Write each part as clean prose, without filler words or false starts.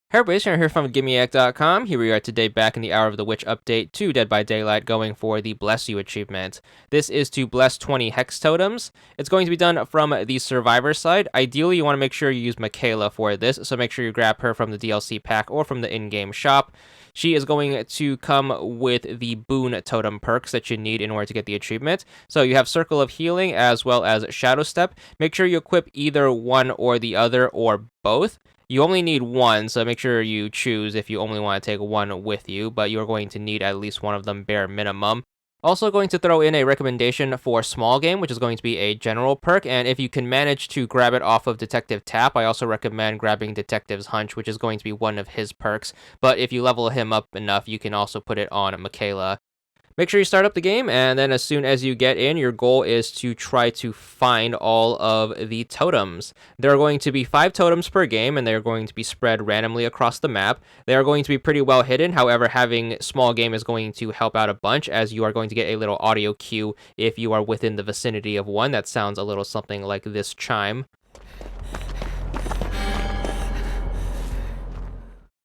Hey everybody, Sharon here from VidGamiac.com. Here we are today back in the Hour of the Witch update to Dead by Daylight, going for the Bless You achievement. This is to bless 20 Hex Totems. It's going to be done from the Survivor side. Ideally, you want to make sure you use Michaela for this, so make sure you grab her from the DLC pack or from the in-game shop. She is going to come with the Boon Totem perks that you need in order to get the achievement. So you have Circle of Healing as well as Shadow Step. Make sure you equip either one or the other or both. You only need one, so make sure you choose if you only want to take one with you, but you're going to need at least one of them bare minimum. Also going to throw in a recommendation for small game, which is going to be a general perk, and if you can manage to grab it off of Detective Tap, I also recommend grabbing Detective's Hunch, which is going to be one of his perks, but if you level him up enough, you can also put it on Michaela. Make sure you start up the game, and then as soon as you get in, your goal is to try to find all of the totems. There are going to be 5 totems per game, and they are going to be spread randomly across the map. They are going to be pretty well hidden. However, having small game is going to help out a bunch, as you are going to get a little audio cue if you are within the vicinity of one. That sounds a little something like this chime.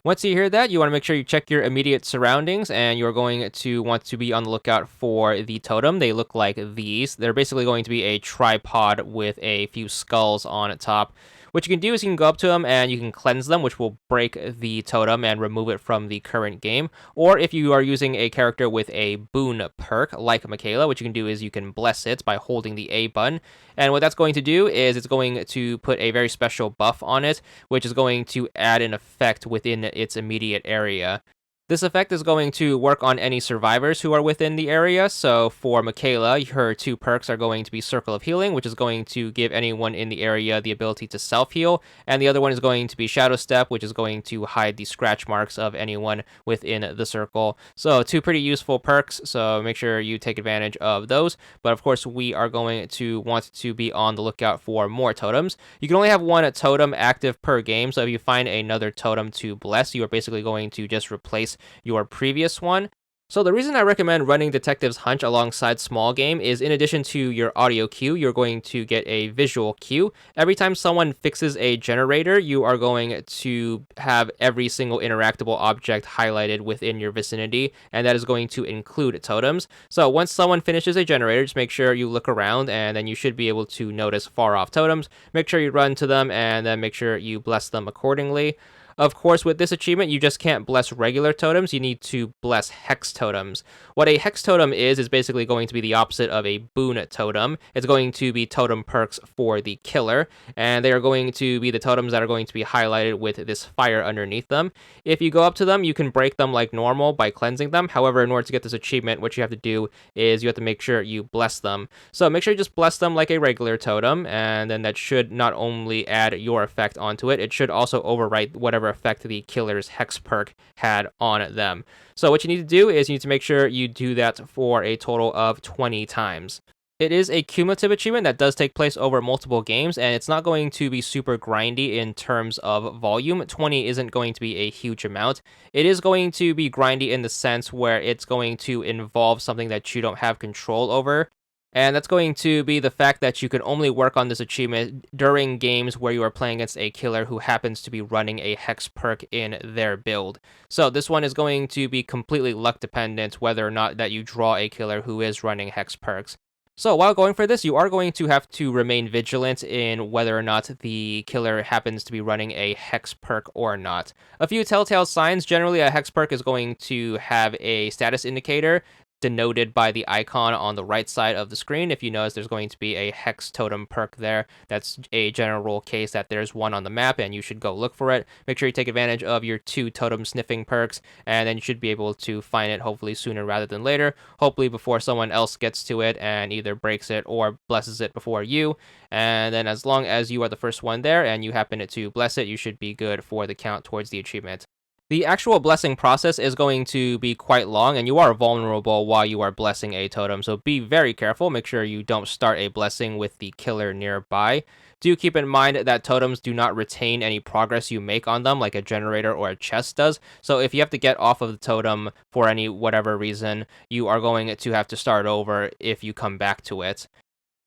Once you hear that, you want to make sure you check your immediate surroundings, and you're going to want to be on the lookout for the totem. They look like these. They're basically going to be a tripod with a few skulls on top. What you can do is you can go up to them and you can cleanse them, which will break the totem and remove it from the current game. Or if you are using a character with a boon perk, like Michaela, what you can do is you can bless it by holding the A button. And what that's going to do is it's going to put a very special buff on it, which is going to add an effect within its immediate area. This effect is going to work on any survivors who are within the area. So for Michaela, her 2 perks are going to be Circle of Healing, which is going to give anyone in the area the ability to self-heal. And the other one is going to be Shadow Step, which is going to hide the scratch marks of anyone within the circle. So 2 pretty useful perks, so make sure you take advantage of those. But of course, we are going to want to be on the lookout for more totems. You can only have one totem active per game, so if you find another totem to bless, you are basically going to just replace your previous one. So the reason I recommend running Detective's Hunch alongside small game is, in addition to your audio cue, you're going to get a visual cue. Every time someone fixes a generator, you are going to have every single interactable object highlighted within your vicinity, and that is going to include totems. So once someone finishes a generator, just make sure you look around, and then you should be able to notice far off totems. Make sure you run to them, and then make sure you bless them accordingly. Of course, with this achievement, you just can't bless regular totems. You need to bless hex totems. What a hex totem is basically going to be the opposite of a boon totem. It's going to be totem perks for the killer, and they are going to be the totems that are going to be highlighted with this fire underneath them. If you go up to them, you can break them like normal by cleansing them. However, in order to get this achievement, what you have to do is you have to make sure you bless them. So make sure you just bless them like a regular totem, and then that should not only add your effect onto it, it should also overwrite whatever effect the killer's hex perk had on them. So what you need to do is you need to make sure you do that for a total of 20 times. It is a cumulative achievement that does take place over multiple games, and it's not going to be super grindy in terms of volume. 20 isn't going to be a huge amount. It is going to be grindy in the sense where it's going to involve something that you don't have control over. And that's going to be the fact that you can only work on this achievement during games where you are playing against a killer who happens to be running a hex perk in their build. So this one is going to be completely luck dependent whether or not that you draw a killer who is running hex perks. So while going for this, you are going to have to remain vigilant in whether or not the killer happens to be running a hex perk or not. A few telltale signs: generally a hex perk is going to have a status indicator denoted by the icon on the right side of the screen. If you notice there's going to be a hex totem perk there, that's a general case that there's one on the map and you should go look for it. Make sure you take advantage of your 2 totem sniffing perks, and then you should be able to find it hopefully sooner rather than later, hopefully before someone else gets to it and either breaks it or blesses it before you. And then as long as you are the first one there and you happen to bless it, you should be good for the count towards the achievement. The actual blessing process is going to be quite long, and you are vulnerable while you are blessing a totem, so be very careful. Make sure you don't start a blessing with the killer nearby. Do keep in mind that totems do not retain any progress you make on them like a generator or a chest does, so if you have to get off of the totem for any whatever reason, you are going to have to start over if you come back to it.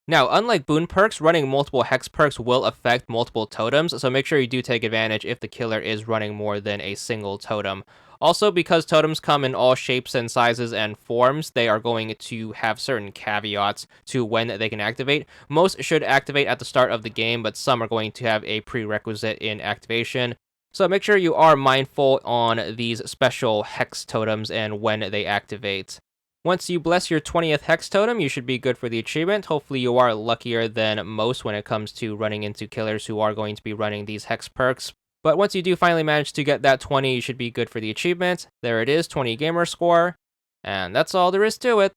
Now, unlike boon perks, running multiple hex perks will affect multiple totems, so make sure you do take advantage if the killer is running more than a single totem. Also, because totems come in all shapes and sizes and forms, they are going to have certain caveats to when they can activate. Most should activate at the start of the game, but some are going to have a prerequisite in activation. So make sure you are mindful on these special hex totems and when they activate. Once you bless your 20th hex totem, you should be good for the achievement. Hopefully you are luckier than most when it comes to running into killers who are going to be running these hex perks. But once you do finally manage to get that 20, you should be good for the achievement. There it is, 20 gamer score. And that's all there is to it.